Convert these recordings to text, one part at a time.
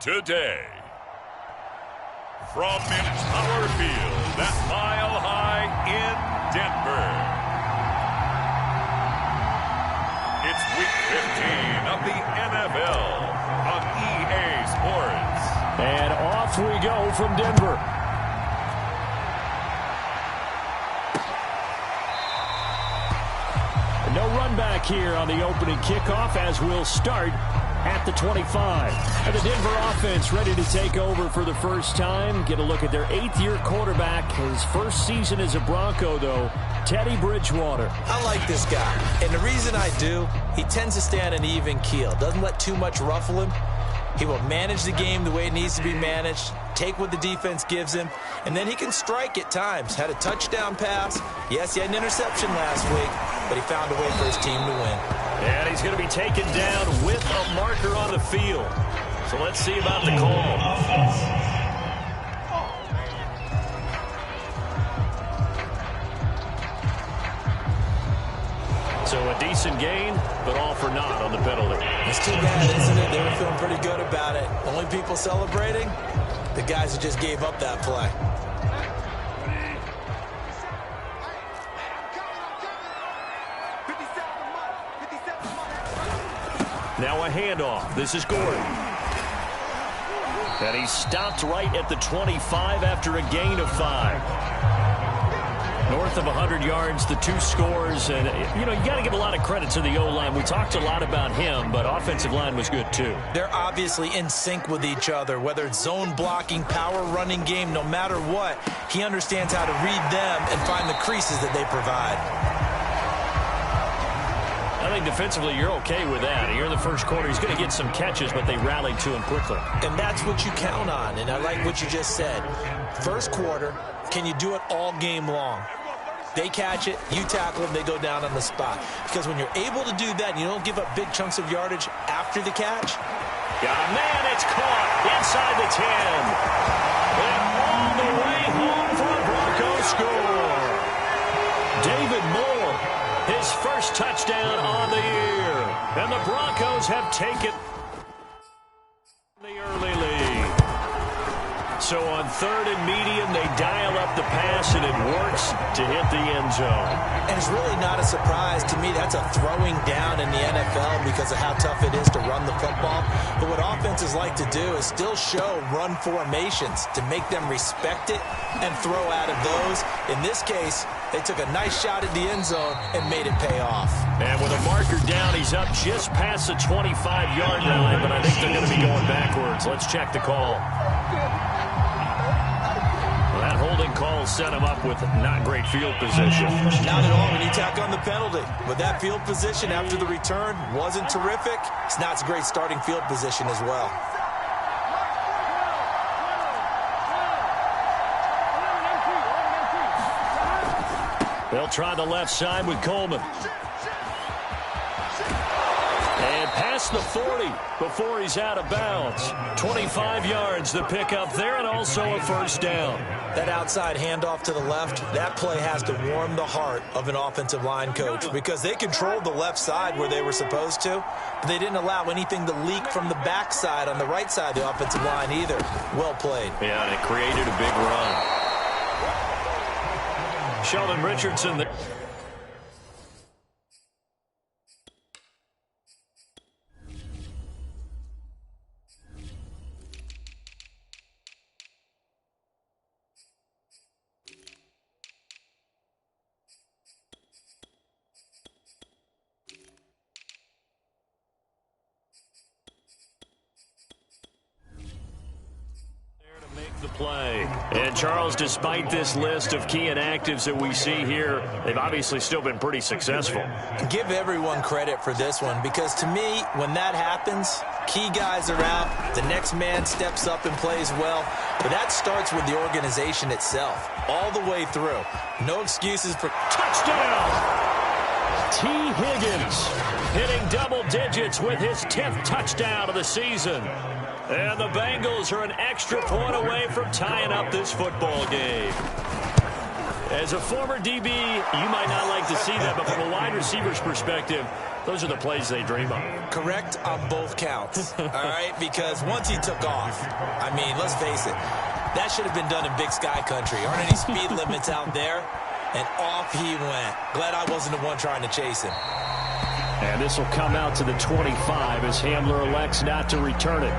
today. From its Power Field at Mile High in Denver. It's Week 15 of the NFL on EA Sports. And off we go from Denver. No run back here on the opening kickoff as we'll start at the 25. And the Denver offense ready to take over for the first time. Get a look at their 8th-year quarterback. His first season as a Bronco, though, Teddy Bridgewater. I like this guy. And the reason I do, he tends to stay on an even keel. Doesn't let too much ruffle him. He will manage the game the way it needs to be managed, take what the defense gives him, and then he can strike at times. Had a touchdown pass. Yes, he had an interception last week, but he found a way for his team to win. And he's going to be taken down with a marker on the field. So let's see about the call. So a decent gain, but all for naught on the penalty. It's too bad, isn't it? They were feeling pretty good about it. Only people celebrating? The guys who just gave up that play. Now a handoff. This is Gordon. And he stopped right at the 25 after a gain of 5. North of 100 yards, the 2 scores. And, you know, you got to give a lot of credit to the O-line. We talked a lot about him, but offensive line was good, too. They're obviously in sync with each other, whether it's zone blocking, power running game, no matter what. He understands how to read them and find the creases that they provide. I think defensively you're okay with that. Here in the first quarter, he's going to get some catches, but they rallied to him quickly. And that's what you count on, and I like what you just said. First quarter, can you do it all game long? They catch it, you tackle them, they go down on the spot. Because when you're able to do that and you don't give up big chunks of yardage after the catch. Yeah, man, it's caught inside the 10. And all the way home for a Broncos score. David Moore, his first touchdown on the year. And the Broncos have taken the early lead. So on 3rd and medium, they dial up the pass, and it works to hit the end zone. And it's really not a surprise. To me, that's a throwing down in the NFL because of how tough it is to run the football. But what offenses like to do is still show run formations to make them respect it and throw out of those. In this case, they took a nice shot at the end zone and made it pay off. And with a marker down, he's up just past the 25-yard line, but I think they're going to be going backwards. Let's check the call. That holding call set him up with not great field position. Not at all when you tack on the penalty. But that field position after the return wasn't terrific. It's not a great starting field position as well. They'll try the left side with Coleman. And past the 40 before he's out of bounds. 25 yards the pickup there, and also a first down. That outside handoff to the left, that play has to warm the heart of an offensive line coach because they controlled the left side where they were supposed to, but they didn't allow anything to leak from the backside on the right side of the offensive line either. Well played. Yeah, and it created a big run. Sheldon Richardson there. The play. And Charles, despite this list of key inactives that we see here, they've obviously still been pretty successful. Give everyone credit for this one because to me, when that happens, key guys are out, the next man steps up and plays well, but that starts with the organization itself, all the way through. No excuses for touchdown! T. Higgins hitting double digits with his 10th touchdown of the season. And the Bengals are an extra point away from tying up this football game. As a former DB, you might not like to see that, but from a wide receiver's perspective, those are the plays they dream of. Correct on both counts, all right? Because once he took off, I mean, let's face it, that should have been done in Big Sky country. Aren't any speed limits out there? And off he went. Glad I wasn't the one trying to chase him. And this will come out to the 25 as Hamler elects not to return it.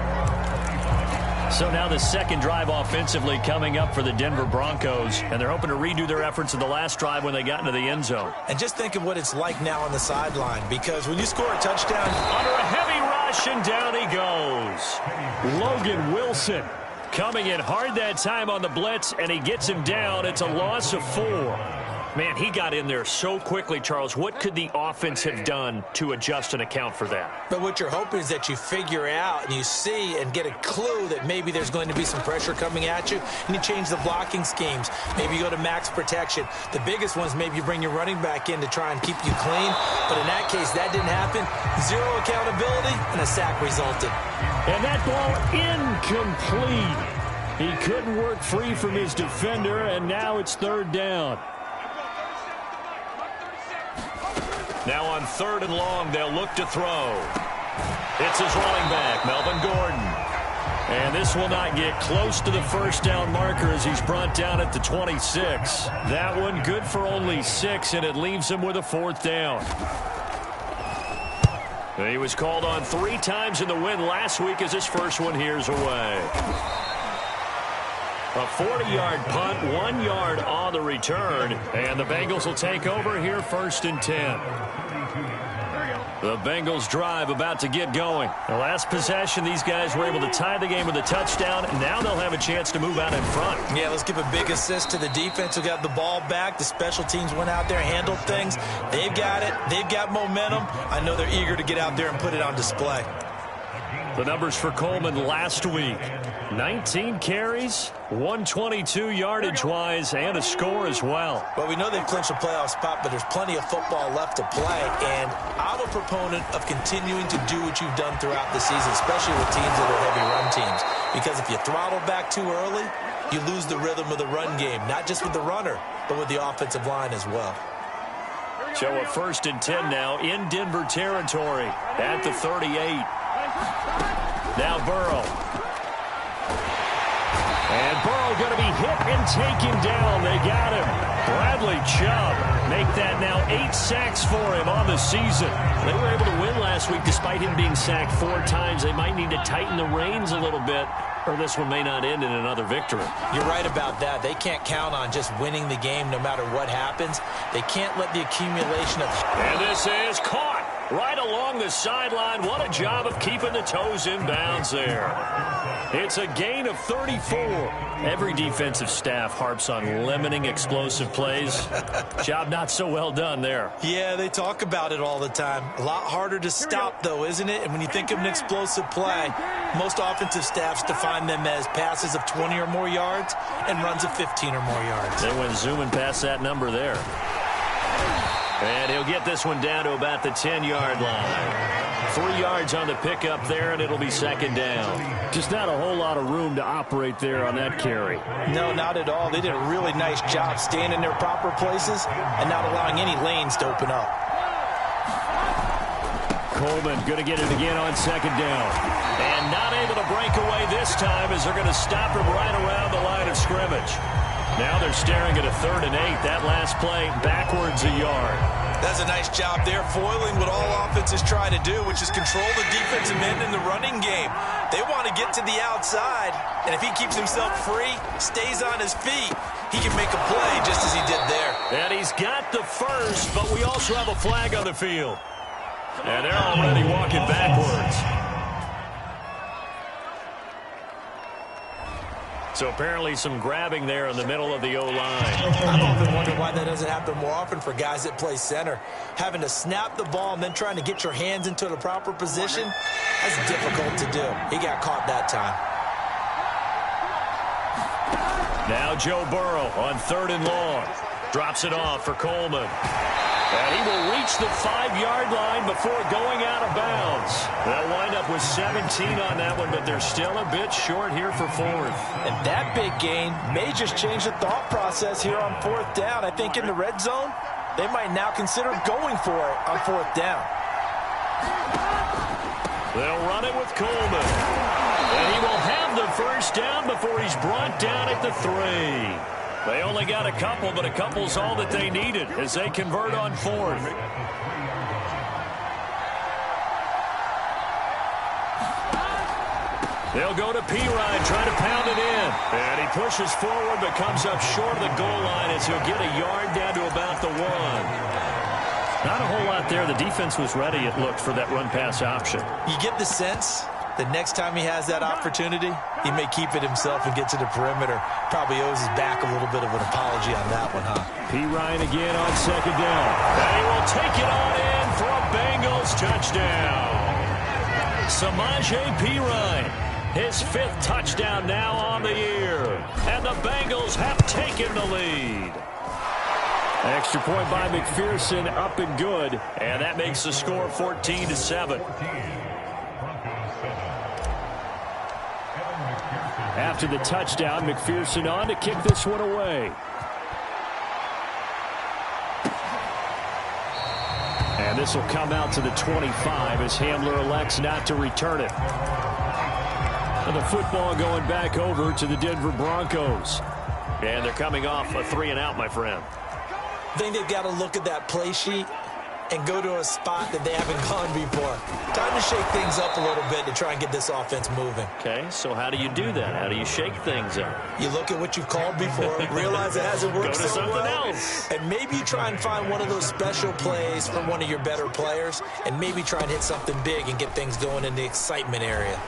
So now the second drive offensively coming up for the Denver Broncos, and they're hoping to redo their efforts in the last drive when they got into the end zone. And just think of what it's like now on the sideline, because when you score a touchdown, under a heavy rush, and down he goes. Logan Wilson coming in hard that time on the blitz, and he gets him down. It's a loss of 4. Man, he got in there so quickly, Charles. What could the offense have done to adjust and account for that? But what you're hoping is that you figure out and you see and get a clue that maybe there's going to be some pressure coming at you, and you change the blocking schemes. Maybe you go to max protection. The biggest ones, maybe you bring your running back in to try and keep you clean. But in that case, that didn't happen. 0 accountability, and a sack resulted. And that ball incomplete. He couldn't work free from his defender, and now it's 3rd down. Now on 3rd and long, they'll look to throw. It's his running back, Melvin Gordon. And this will not get close to the first down marker as he's brought down at the 26. That one good for only 6, and it leaves him with a 4th down. He was called on 3 times in the win last week as his first one here's away. A 40-yard punt, 1 yard on the return, and the Bengals will take over here 1st and 10. The Bengals drive about to get going. The last possession, these guys were able to tie the game with a touchdown, and now they'll have a chance to move out in front. Yeah, let's give a big assist to the defense who got the ball back. The special teams went out there, handled things. They've got it. They've got momentum. I know they're eager to get out there and put it on display. The numbers for Coleman last week: 19 carries, 122 yardage-wise, and a score as well. Well, we know they've clinched a playoff spot, but there's plenty of football left to play. And I'm a proponent of continuing to do what you've done throughout the season, especially with teams that are heavy run teams. Because if you throttle back too early, you lose the rhythm of the run game, not just with the runner, but with the offensive line as well. So a 1st and 10 now in Denver territory at the 38. Now Burrow. And Burrow going to be hit and taken down. They got him. Bradley Chubb make that now 8 sacks for him on the season. They were able to win last week despite him being sacked 4 times. They might need to tighten the reins a little bit, or this one may not end in another victory. You're right about that. They can't count on just winning the game no matter what happens. They can't let the accumulation of... And this is caught right along the sideline. What a job of keeping the toes in bounds there. It's a gain of 34. Every defensive staff harps on limiting explosive plays. Job not so well done there. Yeah, they talk about it all the time. A lot harder to stop, though, isn't it? And when you think of an explosive play, most offensive staffs define them as passes of 20 or more yards and runs of 15 or more yards. They went zooming past that number there. And he'll get this one down to about the 10-yard line. 3 yards on the pickup there, and it'll be 2nd down. Just not a whole lot of room to operate there on that carry. No, not at all. They did a really nice job staying in their proper places and not allowing any lanes to open up. Coleman going to get it again on 2nd down. And not able to break away this time as they're going to stop him right around the line of scrimmage. Now they're staring at a 3rd and 8. That last play backwards a yard. That's a nice job there, foiling what all offenses try to do, which is control the defensive end in the running game. They want to get to the outside, and if he keeps himself free, stays on his feet, he can make a play just as he did there. And he's got the first, but we also have a flag on the field. And they're already walking backwards. So apparently some grabbing there in the middle of the O-line. I've often wondered why that doesn't happen more often for guys that play center. Having to snap the ball and then trying to get your hands into the proper position, that's difficult to do. He got caught that time. Now Joe Burrow on 3rd and long. Drops it off for Coleman. And he will reach the 5-yard line before going out of bounds. They'll wind up with with 17 on that one, but they're still a bit short here for fourth. And that big gain may just change the thought process here on fourth down. I think in the red zone, they might now consider going for it on fourth down. They'll run it with Coleman. And he will have the first down before he's brought down at the 3. They only got a couple, but a couple's all that they needed as they convert on fourth. They'll go to Pirine, try to pound it in. And he pushes forward, but comes up short of the goal line as he'll get a yard down to about the 1. Not a whole lot there. The defense was ready, it looked, for that run-pass option. You get the sense that next time he has that opportunity, he may keep it himself and get to the perimeter. Probably owes his back a little bit of an apology on that one, huh? Pirine again on second down. And he will take it on in for a Bengals touchdown. Samaje Pirine. His 5th touchdown now on the year. And the Bengals have taken the lead. Extra point by McPherson, up and good. And that makes the score 14-7. After the touchdown, McPherson on to kick this one away. And this will come out to the 25 as Hamler elects not to return it. And the football going back over to the Denver Broncos. And they're coming off a 3-and-out, my friend. I think they've got to look at that play sheet and go to a spot that they haven't gone before. Time to shake things up a little bit to try and get this offense moving. Okay, so how do you do that? How do you shake things up? You look at what you've called before, realize it hasn't worked go to so something well, else. and maybe you try and find one of those special plays from one of your better players, and maybe try and hit something big and get things going in the excitement area.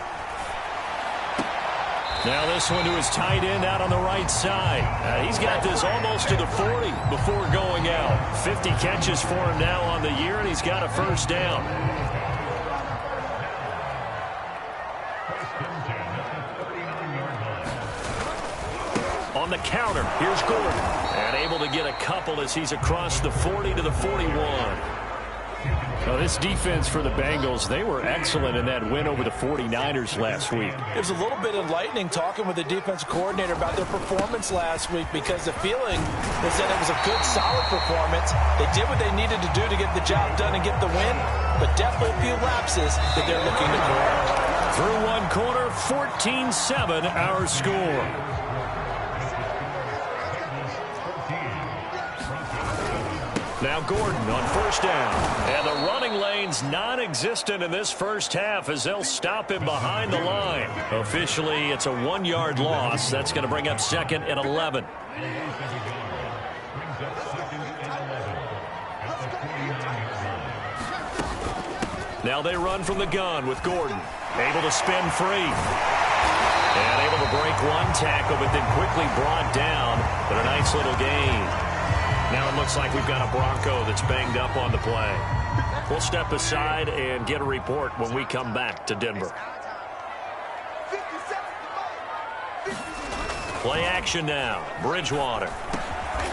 Now this one to his tight end out on the right side. He's got this almost to the 40 before going out. 50 catches for him now on the year, and he's got a first down. On the counter, here's Gordon. And able to get a couple as he's across the 40 to the 41. Well, this defense for the Bengals, they were excellent in that win over the 49ers last week. It was a little bit enlightening talking with the defensive coordinator about their performance last week, because the feeling was that it was a good, solid performance. They did what they needed to do to get the job done and get the win, but definitely a few lapses that they're looking to correct. Through one quarter, 14-7 our score. Now Gordon on first down. And the running lane's non-existent in this first half as they'll stop him behind the line. Officially, it's a 1-yard loss. That's going to bring up second and 11. Now they run from the gun with Gordon. Able to spin free. And able to break one tackle, but then quickly brought down. But a nice little gain. Now it looks like we've got a Bronco that's banged up on the play. We'll step aside and get a report when we come back to Denver. Play action now. Bridgewater.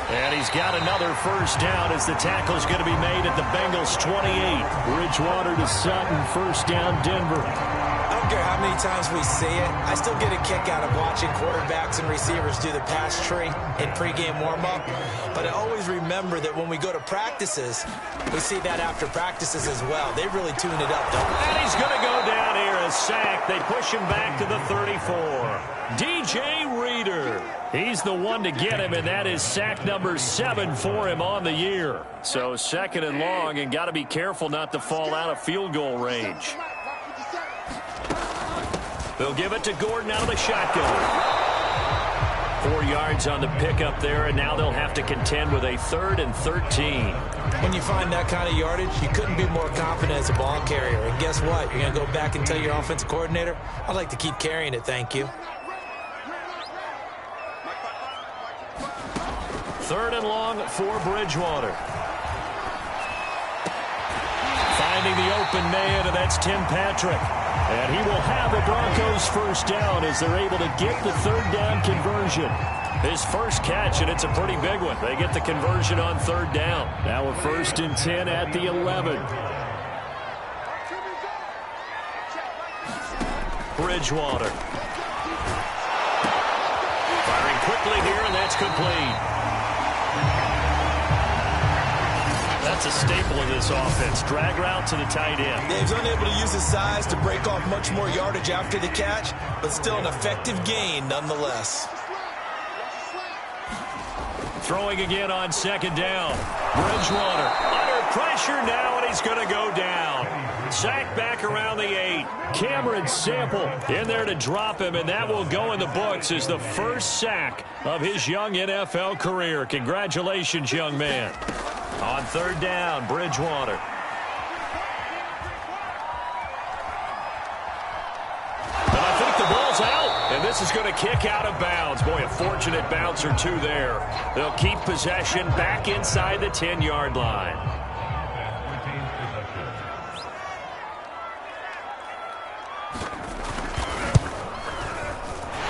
And he's got another first down as the tackle's going to be made at the Bengals 28. Bridgewater to Sutton, first down Denver. I don't care how many times we see it, I still get a kick out of watching quarterbacks and receivers do the pass tree in pregame warm-up. But I always remember that when we go to practices, we see that after practices as well. They really tune it up, don't they? And he's going to go down here, a sack. They push him back to the 34. DJ Reader. He's the one to get him, and that is sack number 7 for him on the year. So second and long, and got to be careful not to fall out of field goal range. They'll give it to Gordon out of the shotgun. 4 yards on the pickup there, and now they'll have to contend with a 3rd and 13. When you find that kind of yardage, you couldn't be more confident as a ball carrier. And guess what? You're going to go back and tell your offensive coordinator, I'd like to keep carrying it, thank you. 3rd and long for Bridgewater. Finding the open man, and that's Tim Patrick. And he will have the Broncos first down as they're able to get the 3rd down conversion. His first catch, and it's a pretty big one. They get the conversion on 3rd down. Now a 1st and 10 at the 11. Bridgewater. Firing quickly here, and that's complete. That's a staple of this offense. Drag route to the tight end. Yeah, he's unable to use his size to break off much more yardage after the catch, but still an effective gain nonetheless. Throwing again on second down. Bridgewater under pressure now, and he's going to go down. Sacked back around the 8. Cameron Sample in there to drop him, and that will go in the books as the first sack of his young NFL career. Congratulations, young man. On third down, Bridgewater. And I think the ball's out, and this is going to kick out of bounds. Boy, a fortunate bounce or two there. They'll keep possession back inside the 10-yard line.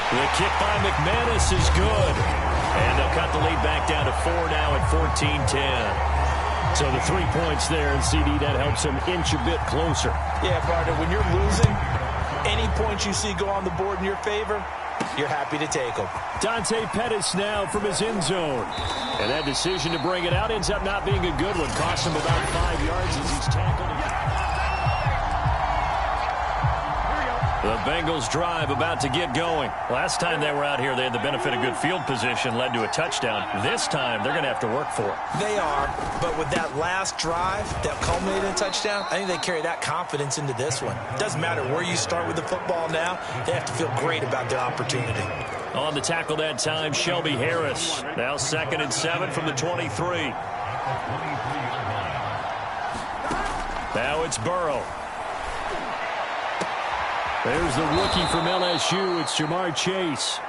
The kick by McManus is good. And they'll cut the lead back down to 4 now at 14-10. So the 3 points there, and CD, that helps them inch a bit closer. Yeah, partner, when you're losing, any points you see go on the board in your favor, you're happy to take them. Dante Pettis now from his end zone. And that decision to bring it out ends up not being a good one. Cost him about 5 yards as he's tackled. The Bengals drive about to get going. Last time they were out here, they had the benefit of good field position, led to a touchdown. This time, they're going to have to work for it. They are, but with that last drive that culminated in a touchdown, I think they carry that confidence into this one. It doesn't matter where you start with the football now. They have to feel great about their opportunity. On the tackle that time, Shelby Harris. Now 2nd and 7 from the 23. Now it's Burrow. There's the rookie from LSU. It's Jamar Chase.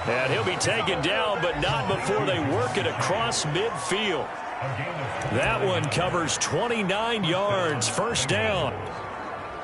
And he'll be taken down, but not before they work it across midfield. That one covers 29 yards. First down.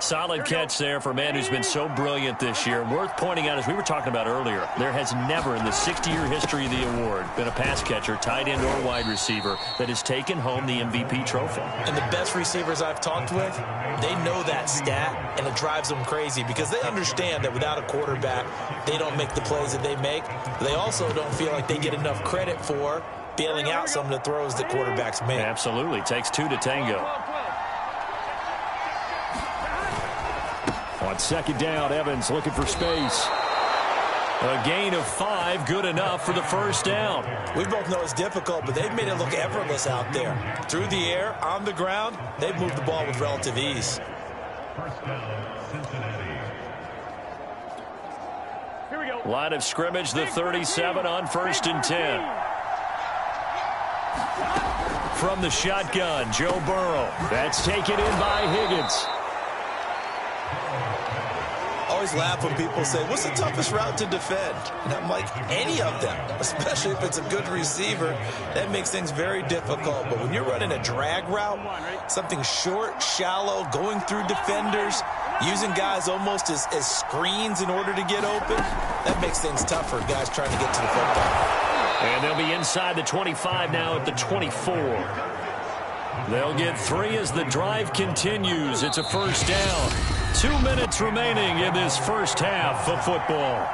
Solid catch there for a man who's been so brilliant this year. Worth pointing out, as we were talking about earlier, there has never in the 60-year history of the award been a pass catcher, tight end or wide receiver that has taken home the MVP trophy. And the best receivers I've talked with, they know that stat, and it drives them crazy because they understand that without a quarterback, they don't make the plays that they make. They also don't feel like they get enough credit for bailing out some of the throws that quarterbacks make. Absolutely. Takes 2 to tango. On second down, Evans looking for space. A gain of 5, good enough for the first down. We both know it's difficult, but they've made it look effortless out there. Through the air, on the ground, they've moved the ball with relative ease. Here we go. Line of scrimmage, the 37 on 1st and 10. From the shotgun, Joe Burrow. That's taken in by Higgins. I always laugh when people say, what's the toughest route to defend? And I'm like, any of them, especially if it's a good receiver. That makes things very difficult. But when you're running a drag route, something short, shallow, going through defenders, using guys almost as screens in order to get open, that makes things tougher, guys trying to get to the football. And they'll be inside the 25 now at the 24. They'll get 3 as the drive continues. It's a first down. 2 minutes remaining in this first half of football.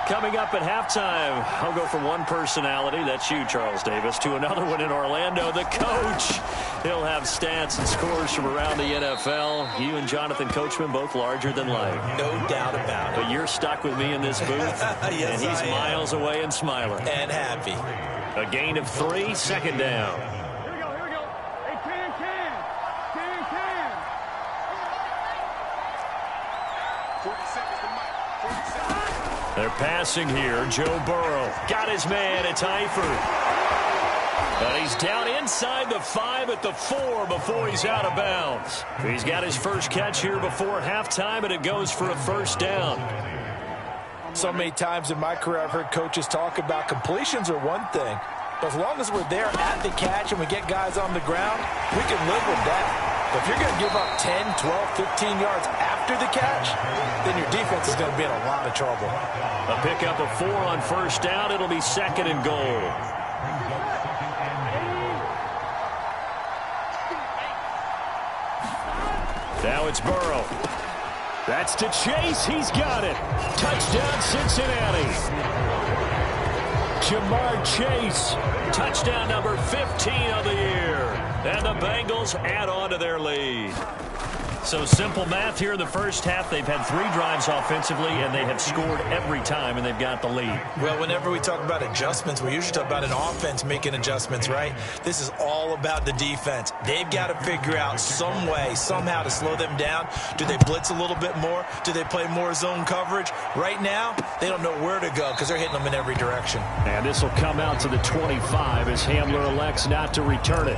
Coming up at halftime, I'll go from one personality, that's you, Charles Davis, to another one in Orlando, the coach. He'll have stats and scores from around the NFL. You and Jonathan Coachman, both larger than life. No doubt about it. But you're stuck with me in this booth, Yes, and he's miles away and smiling. And happy. A gain of 3, second down. They're passing here. Joe Burrow got his man. It's Eifert. But he's down inside the 5 at the 4 before he's out of bounds. He's got his first catch here before halftime, and it goes for a first down. So many times in my career I've heard coaches talk about completions are one thing. But as long as we're there at the catch and we get guys on the ground, we can live with that. But if you're going to give up 10, 12, 15 yards after the catch, then your defense is going to be in a lot of trouble. A pickup of 4 on first down. It'll be 2nd and goal. Now it's Burrow. That's to Chase. He's got it. Touchdown, Cincinnati. Jamar Chase. Touchdown number 15 of the year. And the Bengals add on to their lead. So simple math here in the first half. They've had 3 drives offensively, and they have scored every time, and they've got the lead. Well, whenever we talk about adjustments, we usually talk about an offense making adjustments, right? This is all about the defense. They've got to figure out some way, somehow to slow them down. Do they blitz a little bit more? Do they play more zone coverage? Right now, they don't know where to go because they're hitting them in every direction. And this will come out to the 25 as Hamler elects not to return it.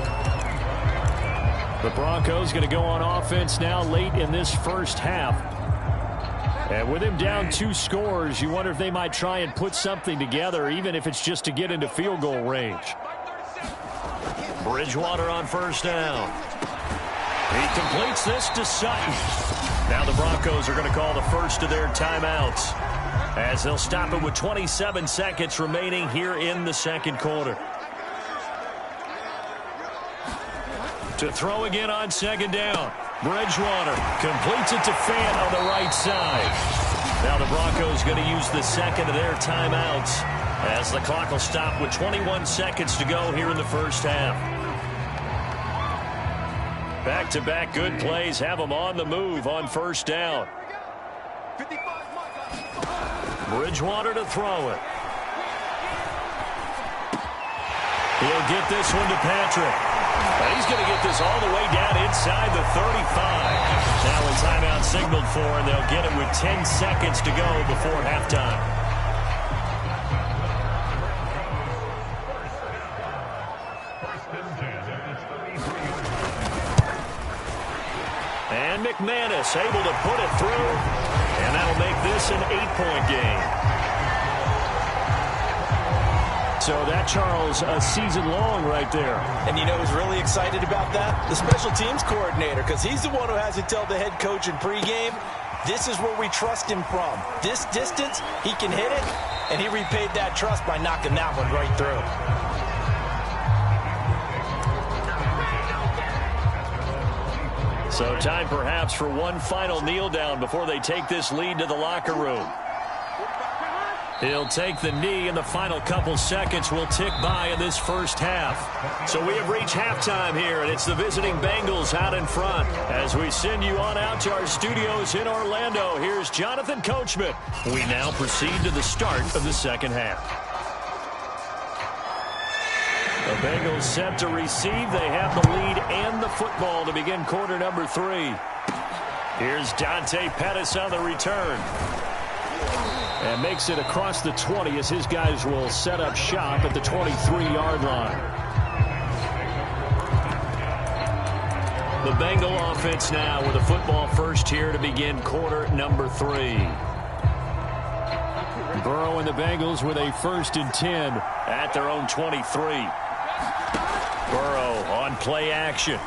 The Broncos going to go on offense now late in this first half. And with him down 2 scores, you wonder if they might try and put something together, even if it's just to get into field goal range. Bridgewater on first down. He completes this to Sutton. Now the Broncos are going to call the first of their timeouts as they'll stop it with 27 seconds remaining here in the second quarter. To throw again on second down. Bridgewater completes it to Fant on the right side. Now the Broncos going to use the second of their timeouts as the clock will stop with 21 seconds to go here in the first half. Back-to-back good plays have them on the move on first down. Bridgewater to throw it. He'll get this one to Patrick. He's going to get this all the way down inside the 35. Now a timeout signaled for, and they'll get it with 10 seconds to go before halftime. And McManus able to put it through, and that'll make this an 8-point game. So that, Charles, a season long right there. And you know who's really excited about that? The special teams coordinator, because he's the one who has to tell the head coach in pregame, this is where we trust him from. This distance, he can hit it, and he repaid that trust by knocking that one right through. So time perhaps for one final kneel down before they take this lead to the locker room. He'll take the knee, and the final couple seconds will tick by in this first half. So we have reached halftime here, and it's the visiting Bengals out in front. As we send you on out to our studios in Orlando, here's Jonathan Coachman. We now proceed to the start of the second half. The Bengals set to receive. They have the lead and the football to begin quarter number 3. Here's Dante Pettis on the return. And makes it across the 20 as his guys will set up shop at the 23-yard line. The Bengal offense now with a football first here to begin quarter number 3. Burrow and the Bengals with a 1st and 10 at their own 23. Burrow on play action.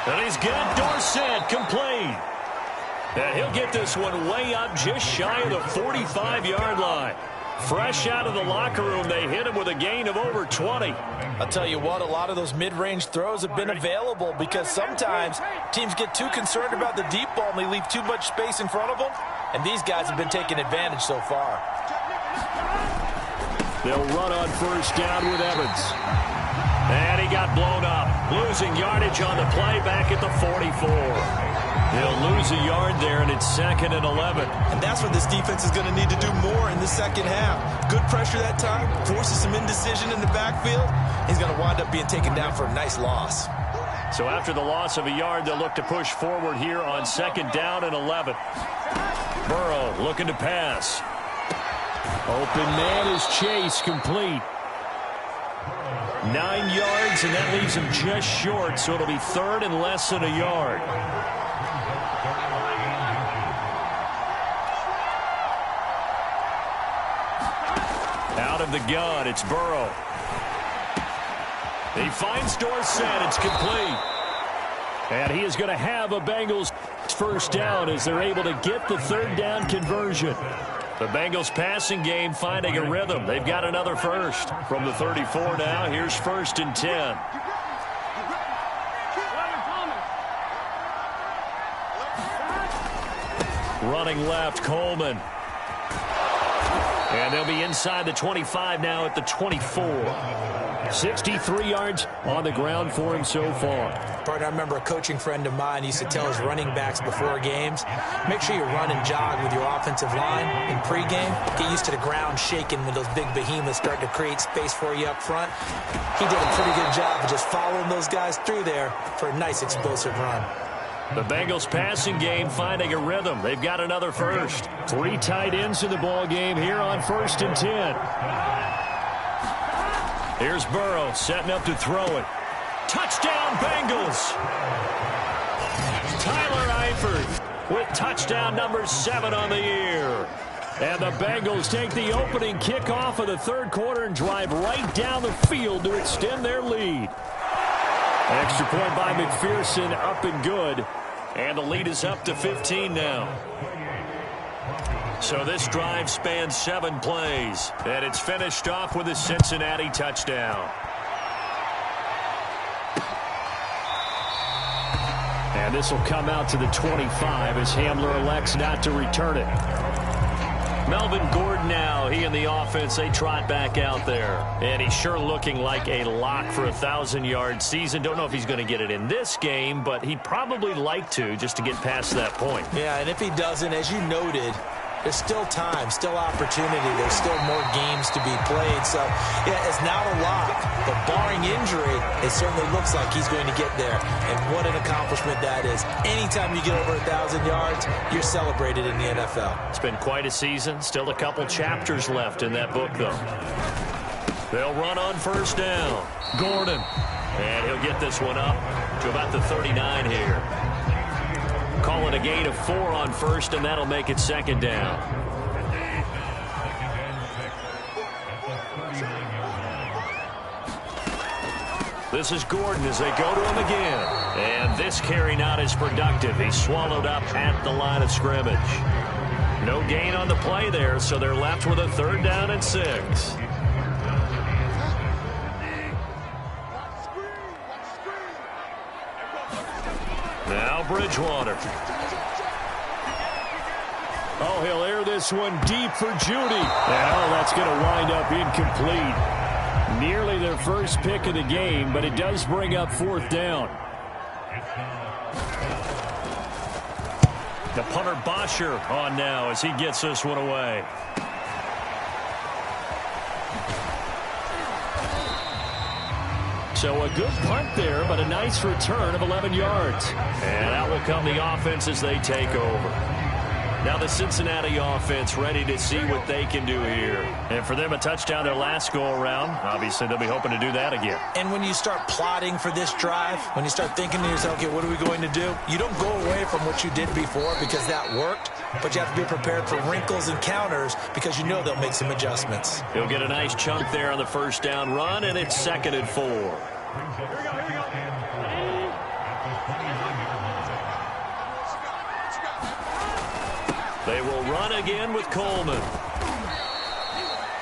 And he's got Dorsett complete. And he'll get this one way up just shy of the 45-yard line. Fresh out of the locker room, they hit him with a gain of over 20. I'll tell you what, a lot of those mid-range throws have been available because sometimes teams get too concerned about the deep ball and they leave too much space in front of them. And these guys have been taking advantage so far. They'll run on first down with Evans. And he got blown up. Losing yardage on the play back at the 44. They'll lose a yard there, and it's 2nd and 11. And that's what this defense is going to need to do more in the second half. Good pressure that time, forces some indecision in the backfield. He's going to wind up being taken down for a nice loss. So after the loss of a yard, they'll look to push forward here on 2nd down and 11. Burrow looking to pass. Open man is Chase, complete. 9 yards, and that leaves him just short, so it'll be 3rd and less than a yard. Out of the gun, it's Burrow. He finds Dorsett. It's complete. And he is going to have a Bengals first down as they're able to get the 3rd down conversion. The Bengals passing game finding a rhythm. They've got another first. From the 34 now, here's 1st and 10. Running left, Coleman. And they'll be inside the 25 now at the 24. 63 yards on the ground for him so far. Partner, I remember a coaching friend of mine used to tell his running backs before games, make sure you run and jog with your offensive line in pregame. Get used to the ground shaking when those big behemoths start to create space for you up front. He did a pretty good job of just following those guys through there for a nice explosive run. The Bengals passing game finding a rhythm. They've got another first. 3 tight ends in the ball game here on 1st and 10. Here's Burrow setting up to throw it. Touchdown Bengals. Tyler Eifert with touchdown number 7 on the year. And the Bengals take the opening kickoff of the 3rd quarter and drive right down the field to extend their lead. Extra point by McPherson, up and good. And the lead is up to 15 now. So this drive spans 7 plays. And it's finished off with a Cincinnati touchdown. And this will come out to the 25 as Hamler elects not to return it. Melvin Gordon now, he and the offense, they trot back out there. And he's sure looking like a lock for a 1,000-yard season. Don't know if he's going to get it in this game, but he'd probably like to just to get past that point. Yeah, and if he doesn't, as you noted, there's still time, still opportunity. There's still more games to be played. So, yeah, it's not a lock. But barring injury, it certainly looks like he's going to get there. And what an accomplishment that is. Anytime you get over 1,000 yards, you're celebrated in the NFL. It's been quite a season. Still a couple chapters left in that book, though. They'll run on 1st down. Gordon. And he'll get this one up to about the 39 here. Calling a gain of 4 on 1st, and that'll make it 2nd down. This is Gordon as they go to him again. And this carry not as productive. He's swallowed up at the line of scrimmage. No gain on the play there, so they're left with a 3rd down and 6. Now Bridgewater. Oh, he'll air this one deep for Judy. And oh, that's going to wind up incomplete. Nearly their first pick of the game, but it does bring up 4th down. The punter Bosher on now as he gets this one away. So a good punt there, but a nice return of 11 yards. And out will come the offense as they take over. Now the Cincinnati offense ready to see what they can do here. And for them, a touchdown their last go-around. Obviously, they'll be hoping to do that again. And when you start plotting for this drive, when you start thinking to yourself, okay, what are we going to do? You don't go away from what you did before because that worked, but you have to be prepared for wrinkles and counters because you know they'll make some adjustments. He'll get a nice chunk there on the 1st down run, and it's 2nd and 4. They will run again with Coleman.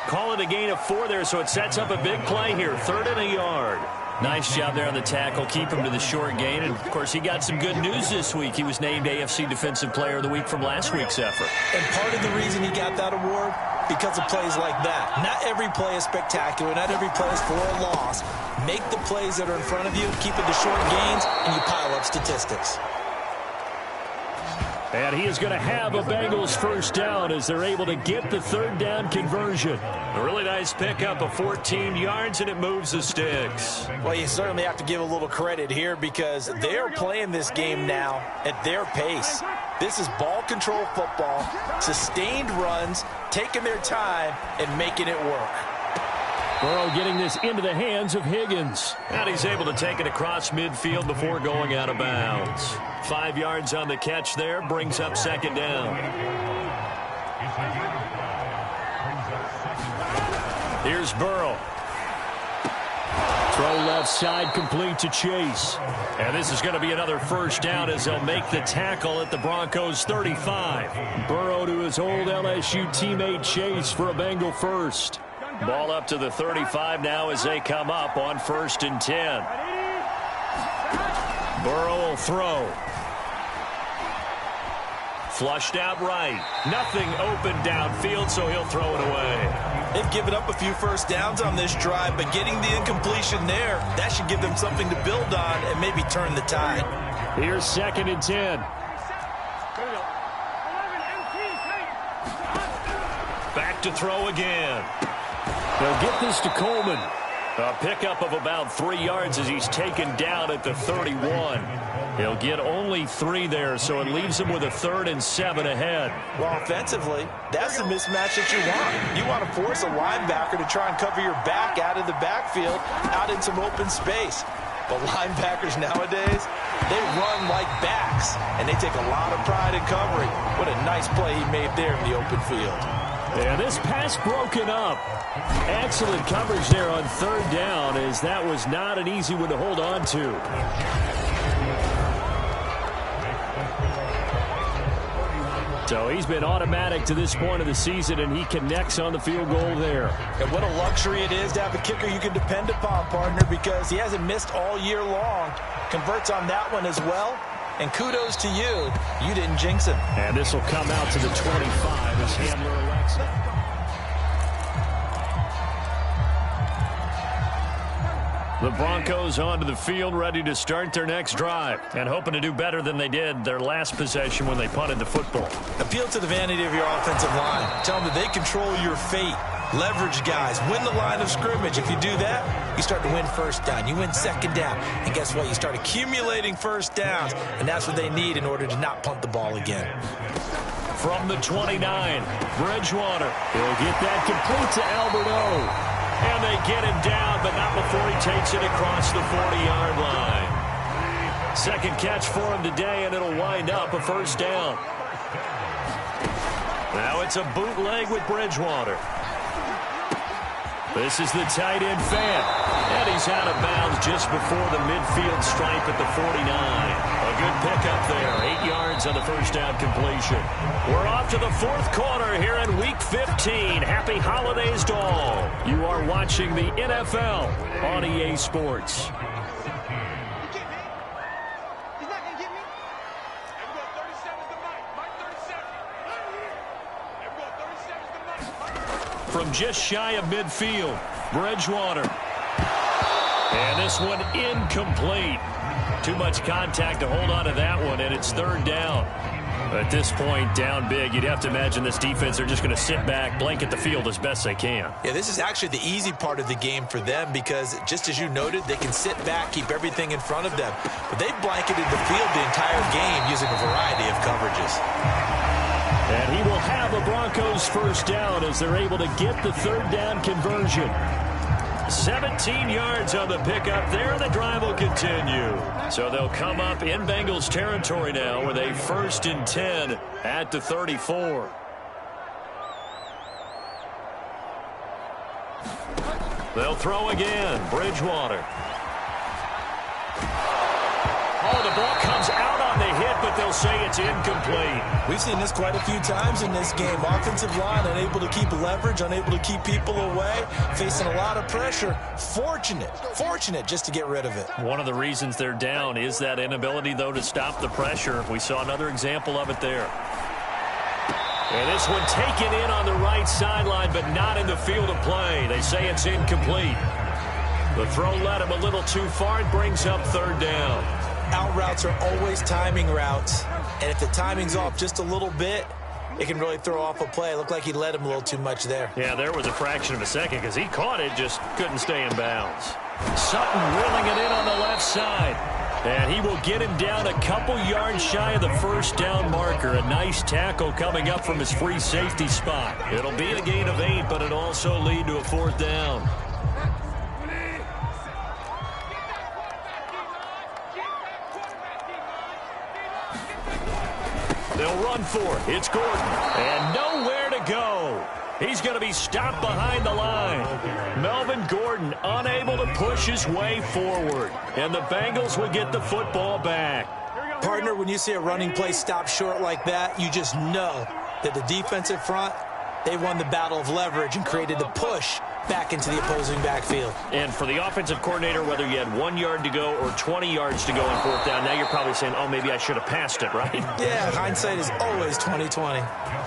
Call it a gain of 4 there, so it sets up a big play here. 3rd and a yard. Nice job there on the tackle. Keep him to the short gain. And, of course, he got some good news this week. He was named AFC Defensive Player of the Week from last week's effort. And part of the reason he got that award, because of plays like that. Not every play is spectacular. Not every play is for a loss. Make the plays that are in front of you, keep it to short gains, and you pile up statistics. And he is going to have a Bengals 1st down as they're able to get the 3rd down conversion. A really nice pickup of 14 yards, and it moves the sticks. Well, you certainly have to give a little credit here because they're playing this game now at their pace. This is ball control football, sustained runs, taking their time, and making it work. Burrow getting this into the hands of Higgins. And he's able to take it across midfield before going out of bounds. 5 yards on the catch there, brings up 2nd down. Here's Burrow. Throw left side, complete to Chase. And this is going to be another 1st down as they'll make the tackle at the Broncos 35. Burrow to his old LSU teammate Chase for a Bengal 1st. Ball up to the 35 now as they come up on 1st and 10. Burrow will throw. Flushed out right. Nothing open downfield, so he'll throw it away. They've given up a few first downs on this drive, but getting the incompletion there, that should give them something to build on and maybe turn the tide. Here's 2nd and 10. Back to throw again. They'll get this to Coleman. A pickup of about 3 yards as he's taken down at the 31. He'll get only 3 there, so it leaves him with a 3rd and 7 ahead. Well, offensively, that's the mismatch that you want. You want to force a linebacker to try and cover your back out of the backfield, out in some open space. But linebackers nowadays, they run like backs, and they take a lot of pride in covering. What a nice play he made there in the open field. And this pass broken up. Excellent coverage there on 3rd down, as that was not an easy one to hold on to. So he's been automatic to this point of the season, and he connects on the field goal there. And what a luxury it is to have a kicker you can depend upon, partner, because he hasn't missed all year long. Converts on that one as well. And kudos to you. You didn't jinx him. And this will come out to the 25 as Hamler elects it. The Broncos onto the field, ready to start their next drive, and hoping to do better than they did their last possession when they punted the football. Appeal to the vanity of your offensive line. Tell them that they control your fate. Leverage guys. Win the line of scrimmage. If you do that, you start to win first down. You win second down. And guess what? You start accumulating first downs. And that's what they need in order to not punt the ball again. From the 29, Bridgewater. He'll get that complete to Alberto. And they get him down, but not before he takes it across the 40-yard line. Second catch for him today, and it'll wind up a first down. Now it's a bootleg with Bridgewater. This is the tight end fan. And he's out of bounds just before the midfield stripe at the 49. A good pickup there. 8 yards on the first down completion. We're off to the 4th quarter here in Week 15. Happy holidays to all. You are watching the NFL on EA Sports. From just shy of midfield, Bridgewater. And this one incomplete. Too much contact to hold on to that one, and it's 3rd down. At this point, down big, you'd have to imagine this defense, they're just going to sit back, blanket the field as best they can. Yeah, this is actually the easy part of the game for them because, just as you noted, they can sit back, keep everything in front of them. But they've blanketed the field the entire game using a variety of coverages. And he will have a Broncos first down as they're able to get the 3rd down conversion. 17 yards on the pickup there. The drive will continue. So they'll come up in Bengals territory now with a 1st and 10 at the 34. They'll throw again. Bridgewater. Oh, the ball comes out on the hit, but they'll say it's incomplete. We've seen this quite a few times in this game. Offensive line unable to keep leverage, unable to keep people away, facing a lot of pressure. Fortunate just to get rid of it. One of the reasons they're down is that inability, though, to stop the pressure. We saw another example of it there. And this one taken in on the right sideline, but not in the field of play. They say it's incomplete. The throw led him a little too far. It brings up 3rd down. Out routes are always timing routes, and if the timing's off just a little bit, it can really throw off a play. It looked like he led him a little too much there. Yeah, there was a fraction of a second because he caught it, just couldn't stay in bounds. Sutton reeling it in on the left side, and he will get him down a couple yards shy of the first down marker. A nice tackle coming up from his free safety spot. It'll be a gain of 8, but it'll also lead to a 4th down. They'll run for it. It's Gordon. And nowhere to go. He's going to be stopped behind the line. Melvin Gordon unable to push his way forward. And the Bengals will get the football back. Partner, when you see a running play stop short like that, you just know that the defensive front, they won the battle of leverage and created the push back into the opposing backfield. And for the offensive coordinator, whether you had 1 yard to go or 20 yards to go on fourth down, now you're probably saying, oh, maybe I should have passed it, right? Yeah, hindsight is always 20/20.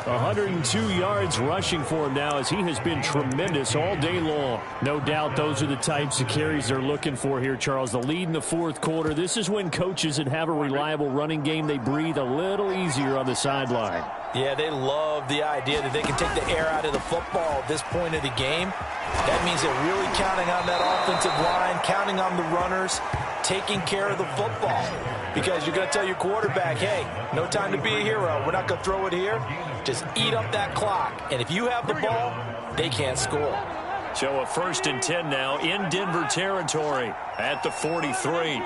102 yards rushing for him now as he has been tremendous all day long. No doubt those are the types of carries they're looking for here, Charles. The lead in the fourth quarter. This is when coaches that have a reliable running game, they breathe a little easier on the sideline. Yeah, they love the idea that they can take the air out of the football at this point of the game. That means they're really counting on that offensive line, counting on the runners, taking care of the football. Because you're going to tell your quarterback, hey, no time to be a hero. We're not going to throw it here. Just eat up that clock. And if you have the ball, they can't score. So a 1st and 10 now in Denver territory at the 43.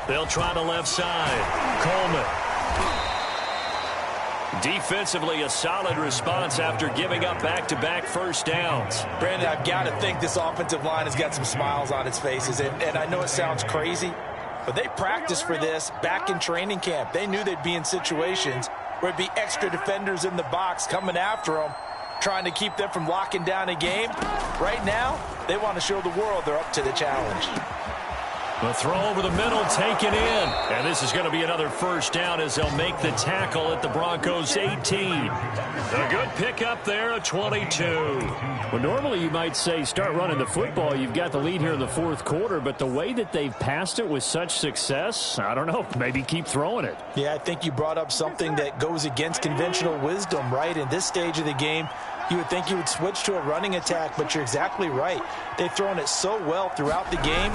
They'll try the left side. Coleman. Defensively, a solid response after giving up back-to-back first downs. Brandon, I've got to think this offensive line has got some smiles on its faces. And I know it sounds crazy, but they practiced for this back in training camp. They knew they'd be in situations where it'd be extra defenders in the box coming after them, trying to keep them from locking down a game. Right now, they want to show the world they're up to the challenge. The throw over the middle, taken in. And this is going to be another first down as they'll make the tackle at the Broncos' 18. A good pickup there, a 22. Well, normally you might say start running the football. You've got the lead here in the fourth quarter, but the way that they've passed it with such success, I don't know, maybe keep throwing it. Yeah, I think you brought up something that goes against conventional wisdom, right? In this stage of the game, you would think you would switch to a running attack, but you're exactly right. They've thrown it so well throughout the game,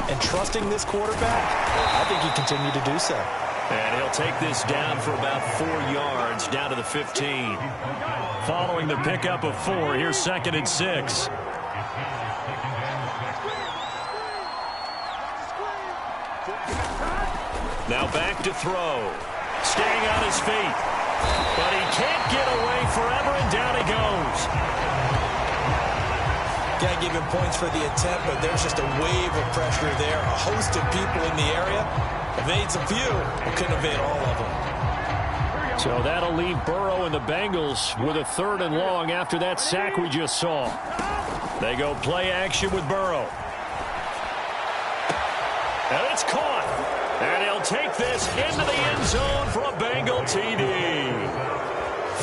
and trusting this quarterback, I think he continued to do so. And he'll take this down for about 4 yards, down to the 15. Following the pickup of 4, here's 2nd and 6. Now back to throw. Staying on his feet. But he can't get away forever, and down he goes. Can't give him points for the attempt, but there's just a wave of pressure there. A host of people in the area. Evades a few, but couldn't evade all of them. So that'll leave Burrow and the Bengals with a 3rd and long after that sack we just saw. They go play action with Burrow. And it's caught. And he'll take this into the end zone for a Bengal TD.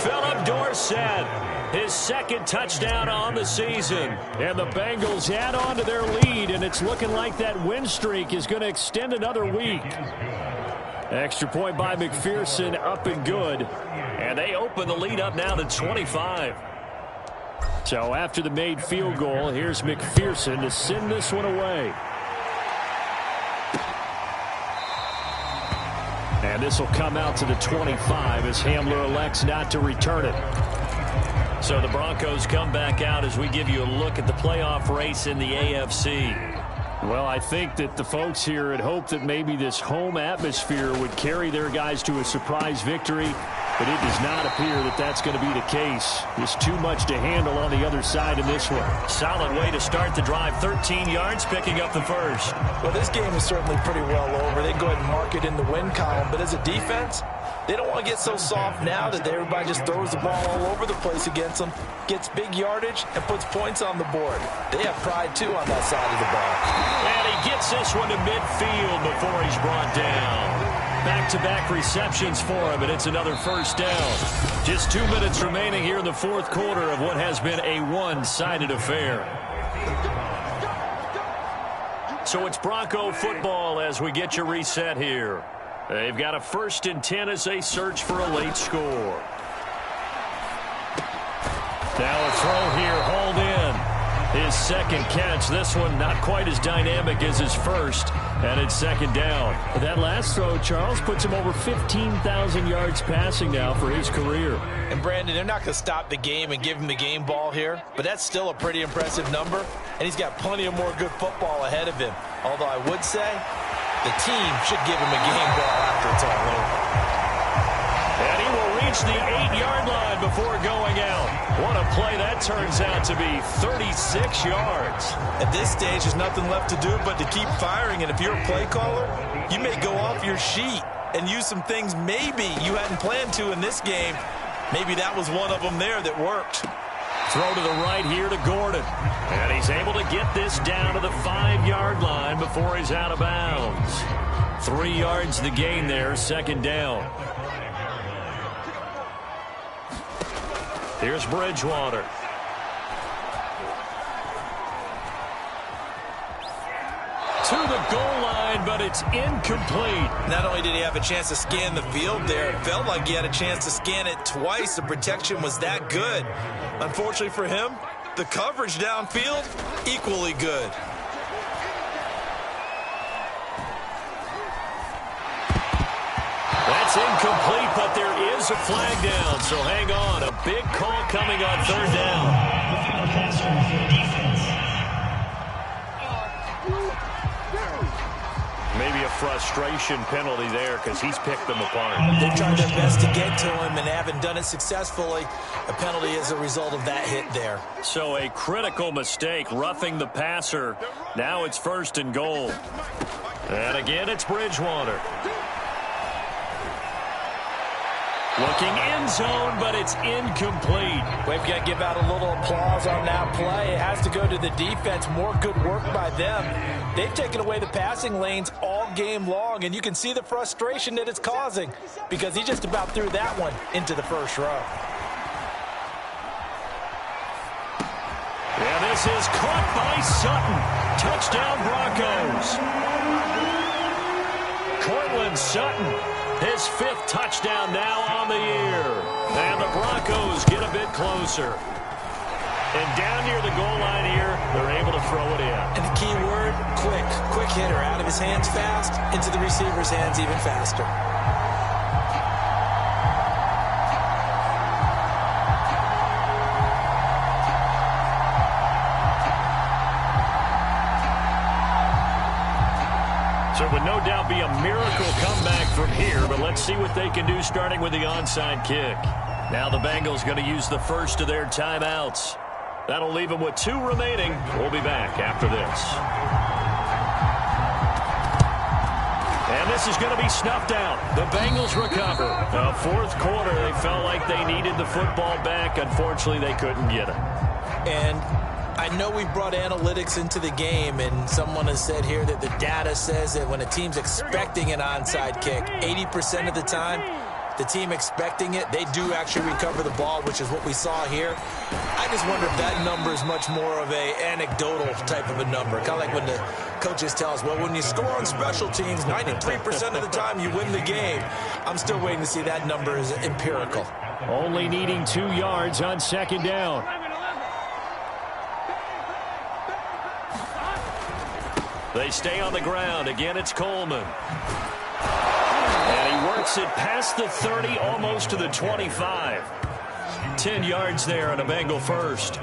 Philip Dorsett, his 2nd touchdown on the season. And the Bengals add on to their lead, and it's looking like that win streak is going to extend another week. Extra point by McPherson, up and good. And they open the lead up now to 25. So after the made field goal, here's McPherson to send this one away. And this will come out to the 25 as Hamler elects not to return it. So the Broncos come back out as we give you a look at the playoff race in the AFC. Well, I think that the folks here had hoped that maybe this home atmosphere would carry their guys to a surprise victory, but it does not appear that that's going to be the case. There's too much to handle on the other side in this one. Solid way to start the drive. 13 yards, picking up the first. Well, this game is certainly pretty well over. They go ahead and mark it in the win column, but as a defense, they don't want to get so soft now that everybody just throws the ball all over the place against them, gets big yardage, and puts points on the board. They have pride, too, on that side of the ball. And he gets this one to midfield before he's brought down. Back-to-back receptions for him, and it's another first down. Just 2 minutes remaining here in the fourth quarter of what has been a one-sided affair. So it's Bronco football as we get you reset here. They've got a 1st and 10 as they search for a late score. Now a throw here, hauled in. His 2nd catch. This one not quite as dynamic as his first, and it's 2nd down. That last throw, Charles, puts him over 15,000 yards passing now for his career. And Brandon, they're not going to stop the game and give him the game ball here, but that's still a pretty impressive number, and he's got plenty of more good football ahead of him. Although I would say the team should give him a game ball after it's all over. And he will reach the 8-yard line before going out. What a play that turns out to be, 36 yards. At this stage, there's nothing left to do but to keep firing, and if you're a play caller, you may go off your sheet and use some things maybe you hadn't planned to in this game Maybe that was one of them there that worked. Throw to the right here to Gordon. And he's able to get this down to the 5-yard line before he's out of bounds. 3 yards the gain there, second down. Here's Bridgewater. To the goal line, but it's incomplete. Not only did he have a chance to scan the field there, it felt like he had a chance to scan it twice. The protection was that good. Unfortunately for him, the coverage downfield, equally good. That's incomplete, but there is a flag down, so hang on. A big call coming on third down. Maybe a frustration penalty there because he's picked them apart. They've tried their best to get to him and haven't done it successfully. A penalty is a result of that hit there. So a critical mistake, roughing the passer. Now it's 1st and goal. And again, it's Bridgewater. Looking end zone, but it's incomplete. We've got to give out a little applause on that play. It has to go to the defense. More good work by them. They've taken away the passing lanes all game long, and you can see the frustration that it's causing because he just about threw that one into the first row. And this is caught by Sutton. Touchdown, Broncos. Cortland Sutton, his 5th touchdown now on the year. And the Broncos get a bit closer. And down near the goal line here, they're able to throw it in. And the key word, quick. Quick hitter. Out of his hands fast, into the receiver's hands even faster. So it would no doubt be a miracle comeback from here, but let's see what they can do starting with the onside kick. Now the Bengals going to use the first of their timeouts. That'll leave them with 2 remaining. We'll be back after this. And this is going to be snuffed out. The Bengals recover. The 4th quarter, they felt like they needed the football back. Unfortunately, they couldn't get it. And I know we brought analytics into the game, and someone has said here that the data says that when a team's expecting an onside kick, 80% of the time, the team expecting it, they do actually recover the ball, which is what we saw here. I just wonder if that number is much more of a anecdotal type of a number. Kind of like when the coaches tell us, well, when you score on special teams, 93% of the time you win the game. I'm still waiting to see that number is empirical. Only needing 2 yards on 2nd down. They stay on the ground. Again, it's Coleman. And he works it past the 30, almost to the 25. 10 yards there and a Bengal first.